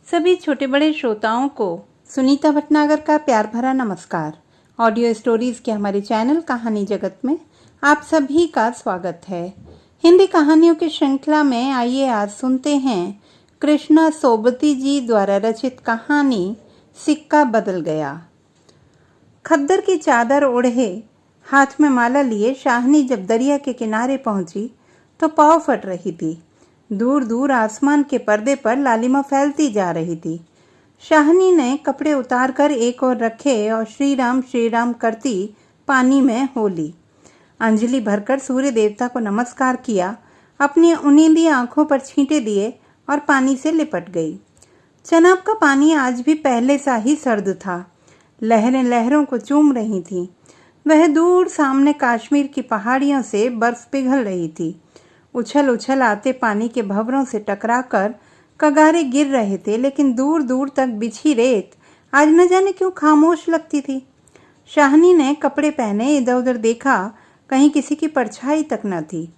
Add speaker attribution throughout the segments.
Speaker 1: सभी छोटे बड़े श्रोताओं को सुनीता भटनागर का प्यार भरा नमस्कार। ऑडियो स्टोरीज के हमारे चैनल कहानी जगत में आप सभी का स्वागत है। हिंदी कहानियों की श्रृंखला में आइए आज सुनते हैं कृष्णा सोबती जी द्वारा रचित कहानी सिक्का बदल गया। खद्दर की चादर ओढ़े हाथ में माला लिए शाहनी जब दरिया के किनारे पहुंची तो पाँव फट रही थी। दूर दूर आसमान के पर्दे पर लालिमा फैलती जा रही थी। शाहनी ने कपड़े उतारकर एक ओर रखे और श्री राम करती पानी में हो ली। अंजलि भरकर सूर्य देवता को नमस्कार किया, अपनी उनींदी आंखों पर छींटे दिए और पानी से लिपट गई। चनाब का पानी आज भी पहले सा ही सर्द था। लहरें लहरों को चूम रही थीं। वह दूर सामने कश्मीर की पहाड़ियों से बर्फ पिघल रही थी। उछल उछल आते पानी के भंवरों से टकराकर कगारे गिर रहे थे, लेकिन दूर दूर तक बिछी रेत आज न जाने क्यों खामोश लगती थी। शाहनी ने कपड़े पहने इधर उधर देखा, कहीं किसी की परछाई तक न थी,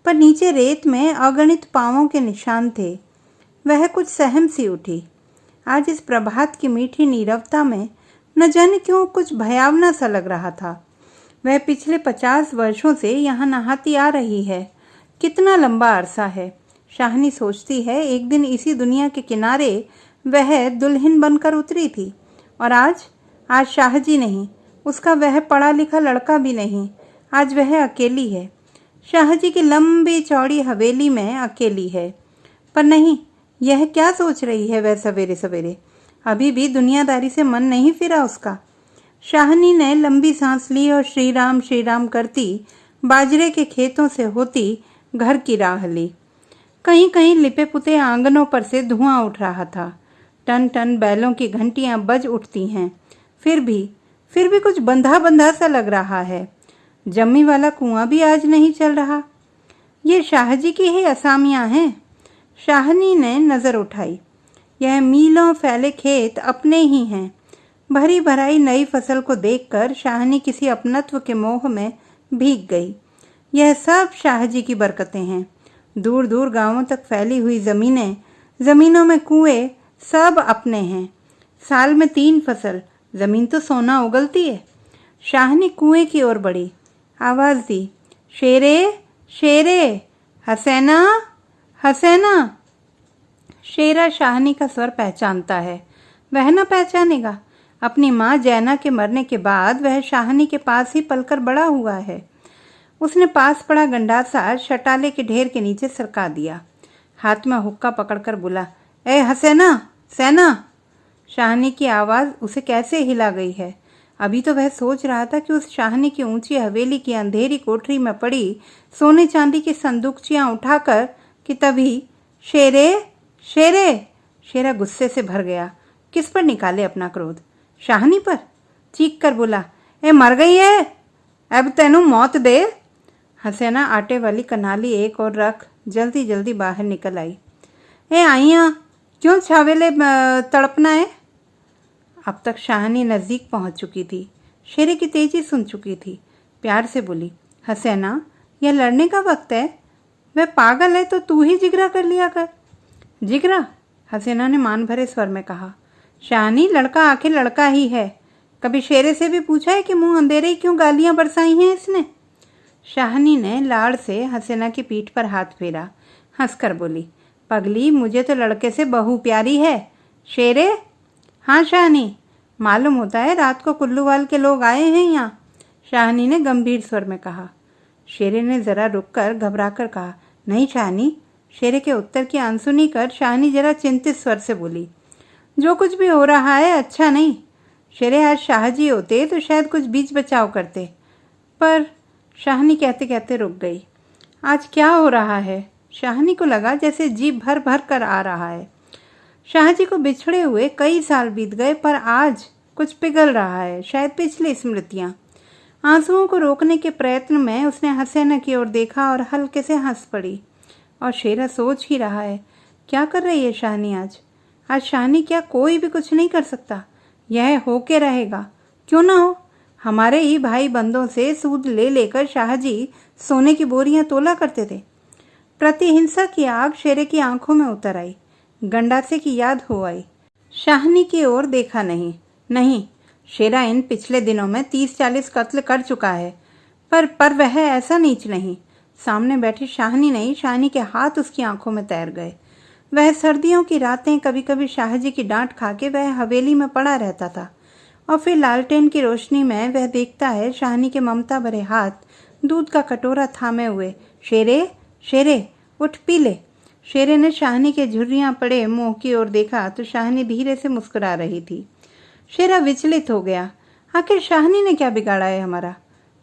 Speaker 1: पर नीचे रेत में अगणित पांवों के निशान थे। वह कुछ सहम सी उठी। आज इस प्रभात की मीठी नीरवता में न जाने क्यों कुछ भयावना सा लग रहा था। वह पिछले 50 वर्षों से यहाँ नहाती आ रही है। कितना लंबा अरसा है। शाहनी सोचती है, एक दिन इसी दुनिया के किनारे वह दुल्हन बनकर उतरी थी, और आज शाहजी नहीं, उसका वह पढ़ा लिखा लड़का भी नहीं। आज वह अकेली है। शाहजी की लंबी चौड़ी हवेली में अकेली है। पर नहीं, यह क्या सोच रही है वह सवेरे सवेरे? अभी भी दुनियादारी से मन नहीं फिरा उसका। शाहनी ने लंबी सांस ली और श्री राम करती बाजरे के खेतों से होती घर की राह ली। कहीं कहीं लिपे पुते आंगनों पर से धुआं उठ रहा था। टन टन बैलों की घंटियां बज उठती हैं। फिर भी कुछ बंधा बंधा सा लग रहा है। जम्मी वाला कुआं भी आज नहीं चल रहा। ये शाहजी की ही असामियां हैं। शाहनी ने नजर उठाई। यह मीलों फैले खेत अपने ही हैं। भरी भराई नई फसल को देखकर शाहनी किसी अपनत्व के मोह में भीग गई। यह सब शाहजी की बरकतें हैं। दूर दूर गांवों तक फैली हुई जमीनों में कुएं, सब अपने हैं। साल में 3 फसल, जमीन तो सोना उगलती है। शाहनी कुएं की ओर बढ़ी, आवाज दी, शेरे शेरे, हसैना हसैना। शेरा शाहनी का स्वर पहचानता है। वह न पहचानेगा? अपनी माँ जैना के मरने के बाद वह शाहनी के पास ही पलकर बड़ा हुआ है। उसने पास पड़ा गंडासा शटाले के ढेर के नीचे सरका दिया। हाथ में हुक्का पकड़कर बोला, ए हसैना, सैना। शाहनी की आवाज़ उसे कैसे हिला गई है। अभी तो वह सोच रहा था कि उस शाहनी की ऊंची हवेली की अंधेरी कोठरी में पड़ी सोने चांदी की संदूकचियाँ उठाकर कि तभी शेरे शेरे। शेरा गुस्से से भर गया। किस पर निकाले अपना क्रोध? शाहनी पर। चीख कर बोला, ए मर गई है, अब तेनू मौत दे। हसैना आटे वाली कनाली एक और रख जल्दी जल्दी बाहर निकल आई। ए आइया, क्यों छावेले तड़पना है? अब तक शाहनी नज़दीक पहुंच चुकी थी। शेरे की तेजी सुन चुकी थी। प्यार से बोली, हसैना, यह लड़ने का वक्त है। वह पागल है तो तू ही जिगरा कर लिया कर। जिगरा? हसैना ने मान भरे स्वर में कहा। शाहनी, लड़का आखिर लड़का ही है। कभी शेरे से भी पूछा है कि मुंह अंधेरे ही क्यों गालियां बरसाई हैं इसने? शाहनी ने लाड़ से हसैना की पीठ पर हाथ फेरा, हंसकर बोली, पगली, मुझे तो लड़के से बहू प्यारी है। शेरे? हाँ शाहनी, मालूम होता है रात को कुल्लूवाल के लोग आए हैं यहाँ, शाहनी ने गंभीर स्वर में कहा। शेरे ने जरा रुककर घबराकर कहा, नहीं शाहनी। शेरे के उत्तर की अनसुनी कर शाहनी जरा चिंतित स्वर से बोली, जो कुछ भी हो रहा है अच्छा नहीं। शेरे, आज शाहजी होते तो शायद कुछ बीच बचाव करते, पर शाहनी कहते कहते रुक गई। आज क्या हो रहा है? शाहनी को लगा जैसे जीभ भर भर कर आ रहा है। शाहजी को बिछड़े हुए कई साल बीत गए, पर आज कुछ पिघल रहा है, शायद पिछली स्मृतियाँ। आंसुओं को रोकने के प्रयत्न में उसने हसैना की ओर देखा और हल्के से हंस पड़ी। और शेरा सोच ही रहा है, क्या कर रही है शाहनी आज? आज शाहनी क्या कोई भी कुछ नहीं कर सकता? यह होके रहेगा। क्यों ना हो? हमारे ही भाई बंदों से सूद ले लेकर शाहजी सोने की बोरियां तोला करते थे। प्रतिहिंसा की आग शेरे की आंखों में उतर आई। गंडासे की याद हो आई। शाहनी की ओर देखा नहीं। नहीं, शेरा इन पिछले दिनों में 30-40 कत्ल कर चुका है, पर वह ऐसा नीच नहीं। सामने बैठी शाहनी नहीं, शाहनी के हाथ उसकी आंखों में तैर गए। वह सर्दियों की रातें कभी कभी शाहजी की डांट खा के वह हवेली में पड़ा रहता था, और फिर लालटेन की रोशनी में वह देखता है शाहनी के ममता भरे हाथ दूध का कटोरा थामे हुए। शेरे, शेरे, उठ पी ले। शेरे ने शाहनी के झुर्रियां पड़े मुंह की ओर देखा तो शाहनी धीरे से मुस्कुरा रही थी। शेरा विचलित हो गया। आखिर शाहनी ने क्या बिगाड़ा है हमारा?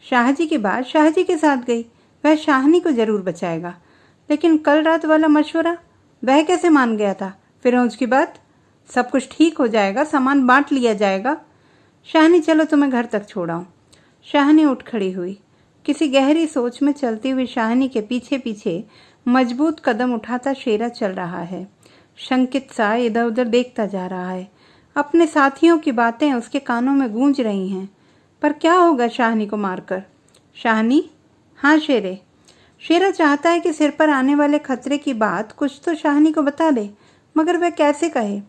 Speaker 1: शाहजी की बात शाहजी के साथ गई, वह शाहनी को जरूर बचाएगा, लेकिन कल रात वाला मशवरा वह कैसे मान गया था? फिरोज की बात, सब कुछ ठीक हो जाएगा, सामान बांट लिया जाएगा। शाहनी, चलो तुम्हें घर तक छोड़ाऊं। शाहनी उठ खड़ी हुई। किसी गहरी सोच में चलती हुई शाहनी के पीछे पीछे मजबूत कदम उठाता शेरा चल रहा है। शंकित सा इधर उधर देखता जा रहा है। अपने साथियों की बातें उसके कानों में गूंज रही हैं। पर क्या होगा शाहनी को मारकर? शाहनी, हाँ शेरे। शेरा चाहता है कि सिर पर आने वाले खतरे की बात कुछ तो शाहनी को बता दे, मगर वह कैसे कहे?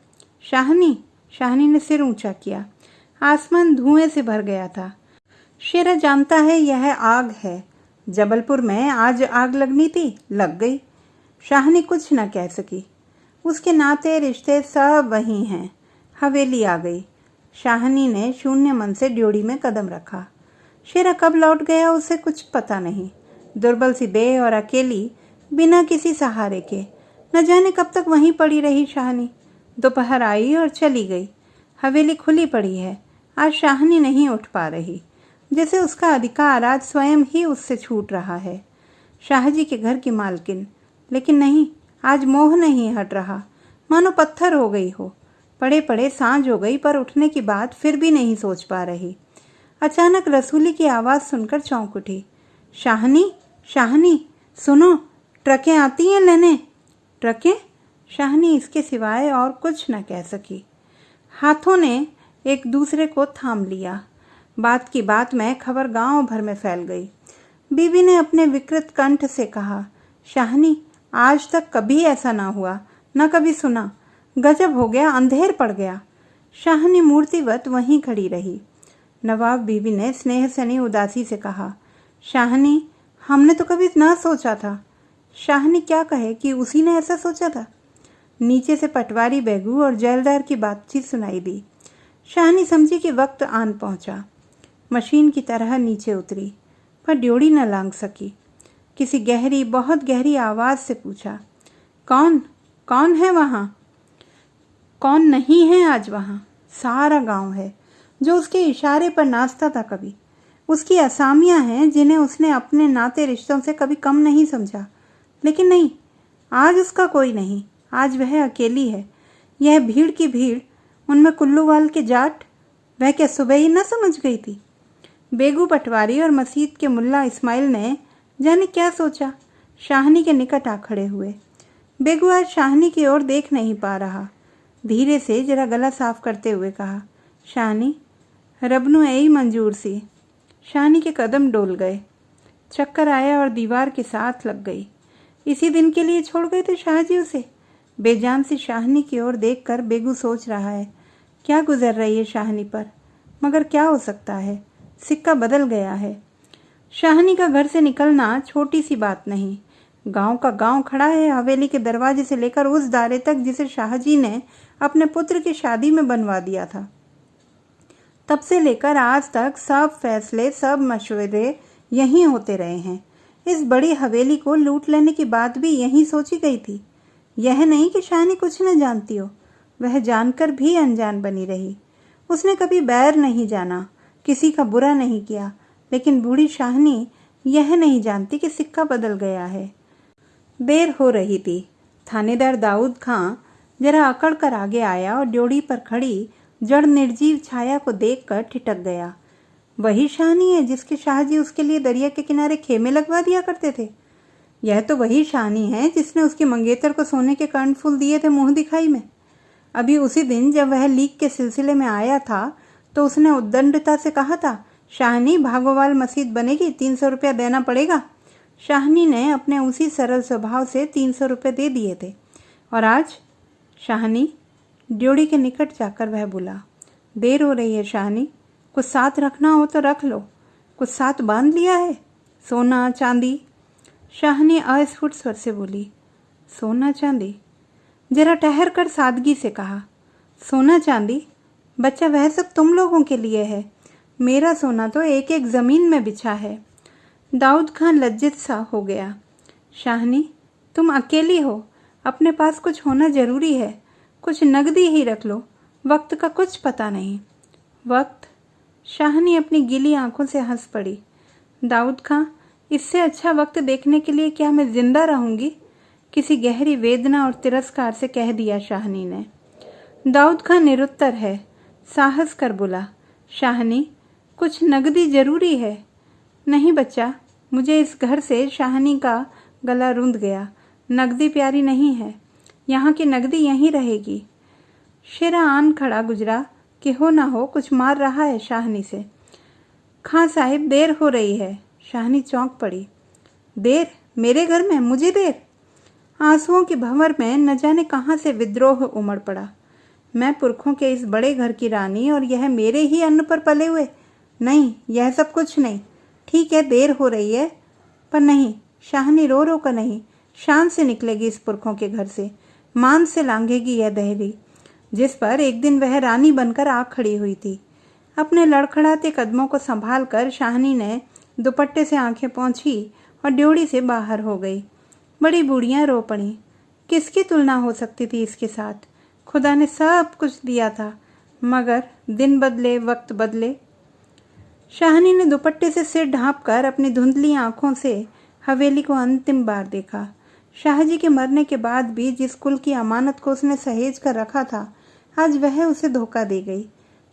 Speaker 1: शाहनी, शाहनी ने सिर ऊंचा किया। आसमान धुएं से भर गया था। शेरा जानता है यह आग है। जबलपुर में आज आग लगनी थी, लग गई। शाहनी कुछ न कह सकी। उसके नाते रिश्ते सब वही हैं। हवेली आ गई। शाहनी ने शून्य मन से ड्योढ़ी में कदम रखा। शेरा कब लौट गया उसे कुछ पता नहीं। दुर्बल सी देह और अकेली, बिना किसी सहारे के, न जाने कब तक वहीं पड़ी रही शाहनी। दोपहर आई और चली गई। हवेली खुली पड़ी है। आज शाहनी नहीं उठ पा रही, जैसे उसका अधिकार आज स्वयं ही उससे छूट रहा है। शाहजी के घर की मालकिन, लेकिन नहीं, आज मोह नहीं हट रहा, मानो पत्थर हो गई हो। पड़े पड़े सांझ हो गई, पर उठने की बात फिर भी नहीं सोच पा रही। अचानक रसूली की आवाज़ सुनकर चौंक उठी। शाहनी, शाहनी, सुनो, ट्रकें आती हैं लेने। ट्रकें? शाहनी इसके सिवाय और कुछ न कह सकी। हाथों ने एक दूसरे को थाम लिया। बात की बात में खबर गांव भर में फैल गई। बीबी ने अपने विकृत कंठ से कहा, शाहनी, आज तक कभी ऐसा ना हुआ, न कभी सुना। गजब हो गया, अंधेर पड़ गया। शाहनी मूर्तिवत वहीं खड़ी रही। नवाब बीबी ने स्नेह सनी उदासी से कहा, शाहनी, हमने तो कभी ना सोचा था। शाहनी क्या कहे कि उसी ने ऐसा सोचा था। नीचे से पटवारी बेगू और जेलदार की बातचीत सुनाई दी। शाहनी समझी कि वक्त आन पहुंचा। मशीन की तरह नीचे उतरी, पर ड्योढ़ी न लांघ सकी। किसी गहरी, बहुत गहरी आवाज़ से पूछा, कौन, कौन है वहाँ? कौन नहीं है आज वहाँ? सारा गांव है, जो उसके इशारे पर नाचता था कभी। उसकी असामियाँ हैं जिन्हें उसने अपने नाते रिश्तों से कभी कम नहीं समझा। लेकिन नहीं, आज उसका कोई नहीं। आज वह अकेली है। यह भीड़ की भीड़, उनमें कुल्लूवाल के जाट, वह क्या सुबह ही न समझ गई थी? बेगू पटवारी और मसीद के मुल्ला इस्माइल ने जाने क्या सोचा, शाहनी के निकट आ खड़े हुए। बेगू आज शाहनी की ओर देख नहीं पा रहा। धीरे से जरा गला साफ करते हुए कहा, शाहनी, रब नू यही मंजूर सी। शाहनी के कदम डोल गए। चक्कर आया और दीवार के साथ लग गई। इसी दिन के लिए छोड़ गए थे शाहजी उसे। बेजान सी शाहनी की ओर देखकर बेगू सोच रहा है, क्या गुजर रही है शाहनी पर, मगर क्या हो सकता है, सिक्का बदल गया है। शाहनी का घर से निकलना छोटी सी बात नहीं। गांव का गांव खड़ा है, हवेली के दरवाजे से लेकर उस दायरे तक जिसे शाहजी ने अपने पुत्र की शादी में बनवा दिया था। तब से लेकर आज तक सब फैसले, सब मशवरे यहीं होते रहे हैं। इस बड़ी हवेली को लूट लेने की बात भी यहीं सोची गई थी। यह नहीं कि शाहनी कुछ न जानती हो, वह जानकर भी अनजान बनी रही। उसने कभी बैर नहीं जाना, किसी का बुरा नहीं किया, लेकिन बूढ़ी शाहनी यह नहीं जानती कि सिक्का बदल गया है। देर हो रही थी। थानेदार दाऊद खां जरा अकड़ कर आगे आया और ड्योढ़ी पर खड़ी जड़ निर्जीव छाया को देखकर ठिठक गया। वही शाहनी है जिसके शाहजी उसके लिए दरिया के किनारे खेमे लगवा दिया करते थे। यह तो वही शाहनी है जिसने उसके मंगेतर को सोने के कर्णफूल दिए थे मुंह दिखाई में। अभी उसी दिन जब वह लीक के सिलसिले में आया था तो उसने उद्दंडता से कहा था, शाहनी, भागोवाल मस्जिद बनेगी, 300 रुपया देना पड़ेगा। शाहनी ने अपने उसी सरल स्वभाव से 300 रुपये दे दिए थे। और आज शाहनी, ड्योढ़ी के निकट जाकर वह बोला। देर हो रही है शाहनी, कुछ साथ रखना हो तो रख लो। कुछ साथ बांध लिया है? सोना चांदी? शाहनी अस्फुट स्वर से बोली। सोना चांदी? जरा ठहर कर सादगी से कहा। सोना चांदी? बच्चा, वह सब तुम लोगों के लिए है। मेरा सोना तो एक एक ज़मीन में बिछा है। दाऊद खान लज्जित सा हो गया। शाहनी, तुम अकेली हो, अपने पास कुछ होना ज़रूरी है। कुछ नगदी ही रख लो, वक्त का कुछ पता नहीं। वक्त? शाहनी अपनी गीली आंखों से हंस पड़ी। दाऊद खां, इससे अच्छा वक्त देखने के लिए क्या मैं जिंदा रहूंगी? किसी गहरी वेदना और तिरस्कार से कह दिया शाहनी ने। दाऊद खां निरुत्तर है, साहस कर बोला। शाहनी, कुछ नगदी जरूरी है। नहीं बच्चा, मुझे इस घर से शाहनी का गला रुंध गया। नगदी प्यारी नहीं है, यहाँ की नगदी यहीं रहेगी। शेरा आन खड़ा गुजरा कि हो ना हो कुछ मार रहा है शाहनी से। खां साहिब, देर हो रही है। शाहनी चौंक पड़ी। देर? मेरे घर में मुझे देर? आंसुओं की भंवर में न जाने कहाँ से विद्रोह उमड़ पड़ा। मैं पुरखों के इस बड़े घर की रानी और यह मेरे ही अन्न पर पले हुए? नहीं, यह सब कुछ नहीं। ठीक है, देर हो रही है, पर नहीं, शाहनी रो रो कर नहीं, शान से निकलेगी इस पुरखों के घर से। मान से लांघेगी यह दहली, जिस पर एक दिन वह रानी बनकर आ खड़ी हुई थी। अपने लड़खड़ाते कदमों को संभाल कर शाहनी ने दुपट्टे से आंखें पोंछी और ड्योढ़ी से बाहर हो गई। बड़ी बूढ़ियां रो पड़ी। किसकी तुलना हो सकती थी इसके साथ? खुदा ने सब कुछ दिया था, मगर दिन बदले वक्त बदले। शाहनी ने दुपट्टे से सिर ढांपकर अपनी धुंधली आंखों से हवेली को अंतिम बार देखा। शाहजी के मरने के बाद भी जिस कुल की अमानत को उसने सहेज कर रखा था, आज वह उसे धोखा दे गई।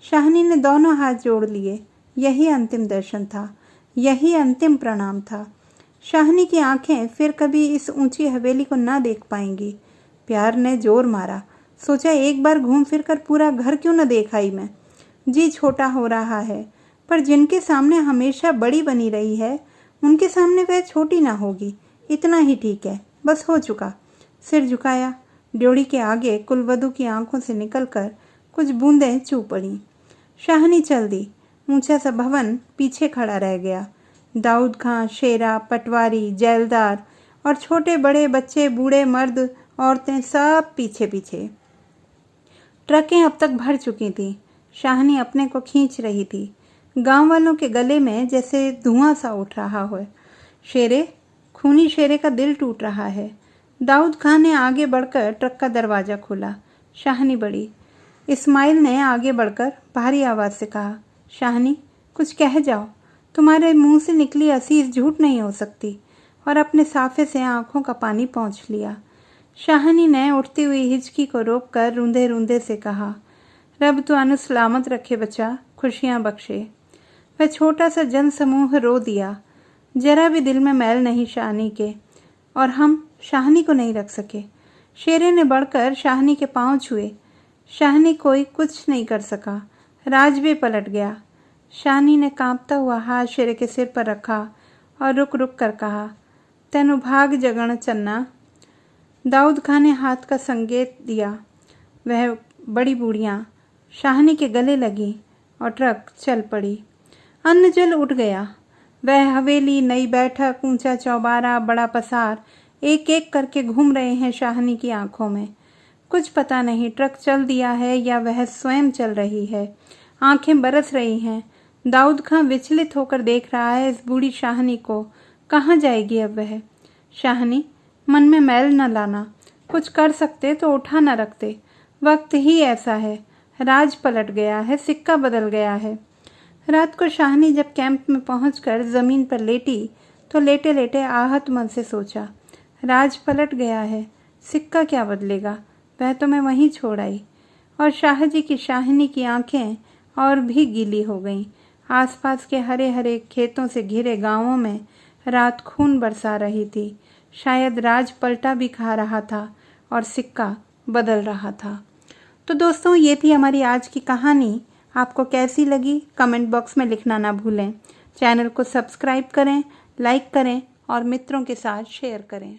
Speaker 1: शाहनी ने दोनों हाथ जोड़ लिए। यही अंतिम दर्शन था, यही अंतिम प्रणाम था। शाहनी की आंखें फिर कभी इस ऊंची हवेली को ना देख पाएंगी। प्यार ने जोर मारा। सोचा एक बार घूम फिर कर पूरा घर क्यों न देख आई मैं। जी छोटा हो रहा है, पर जिनके सामने हमेशा बड़ी बनी रही है, उनके सामने वह छोटी ना होगी। इतना ही ठीक है, बस हो चुका। सिर झुकाया। ड्योढ़ी के आगे कुलवधू की आंखों से निकलकर कुछ बूंदें चू पड़ी। शाहनी चल दी। ऊंचा सा भवन पीछे खड़ा रह गया। दाऊद खां, शेरा, पटवारी, जेलदार और छोटे बड़े बच्चे, बूढ़े मर्द, औरतें सब पीछे पीछे। ट्रकें अब तक भर चुकी थीं। शाहनी अपने को खींच रही थी। गांव वालों के गले में जैसे धुआं सा उठ रहा हो। शेरे, खूनी शेरे का दिल टूट रहा है। दाऊद खान ने आगे बढ़कर ट्रक का दरवाज़ा खोला। शाहनी बढ़ी। इस्माइल ने आगे बढ़कर भारी आवाज़ से कहा, शाहनी, कुछ कह जाओ। तुम्हारे मुंह से निकली असीस झूठ नहीं हो सकती। और अपने साफे से आंखों का पानी पोंछ लिया। शाहनी ने उठती हुई हिचकी को रोककर रूंधे रूंधे से कहा, रब तुआनु सलामत रखे बच्चा, खुशियाँ बख्शे। वह छोटा सा जन समूह रो दिया। जरा भी दिल में मैल नहीं शाहनी के, और हम शाहनी को नहीं रख सके। शेरे ने बढ़कर शाहनी के पांव छुए। शाहनी कोई कुछ नहीं कर सका। राज भी पलट गया। शाहनी ने कांपता हुआ हाथ शेरे के सिर पर रखा और रुक रुक कर कहा, तेनु भाग जगण चन्ना। दाऊद खान ने हाथ का संकेत दिया। वह बड़ी बूढ़ियां शाहनी के गले लगी और ट्रक चल पड़ी। अन्न जल उठ गया। वह हवेली, नई बैठक, ऊंचा चौबारा, बड़ा पसार एक एक करके घूम रहे हैं शाहनी की आंखों में। कुछ पता नहीं ट्रक चल दिया है या वह स्वयं चल रही है। आंखें बरस रही हैं। दाऊद खान विचलित होकर देख रहा है इस बूढ़ी शाहनी को। कहाँ जाएगी अब वह? शाहनी, मन में मैल न लाना। कुछ कर सकते तो उठा न रखते। वक्त ही ऐसा है। राज पलट गया है, सिक्का बदल गया है। रात को शाहनी जब कैंप में पहुंचकर जमीन पर लेटी तो लेटे लेटे आहत मन से सोचा, राज पलट गया है, सिक्का क्या बदलेगा, वह तो मैं वहीं छोड़ आई। और शाहजी की शाहनी की आंखें और भी गीली हो गईं। आसपास के हरे हरे खेतों से घिरे गांवों में रात खून बरसा रही थी। शायद राज पलटा भी खा रहा था और सिक्का बदल रहा था। तो दोस्तों, ये थी हमारी आज की कहानी। आपको कैसी लगी कमेंट बॉक्स में लिखना ना भूलें। चैनल को सब्सक्राइब करें, लाइक करें और मित्रों के साथ शेयर करें।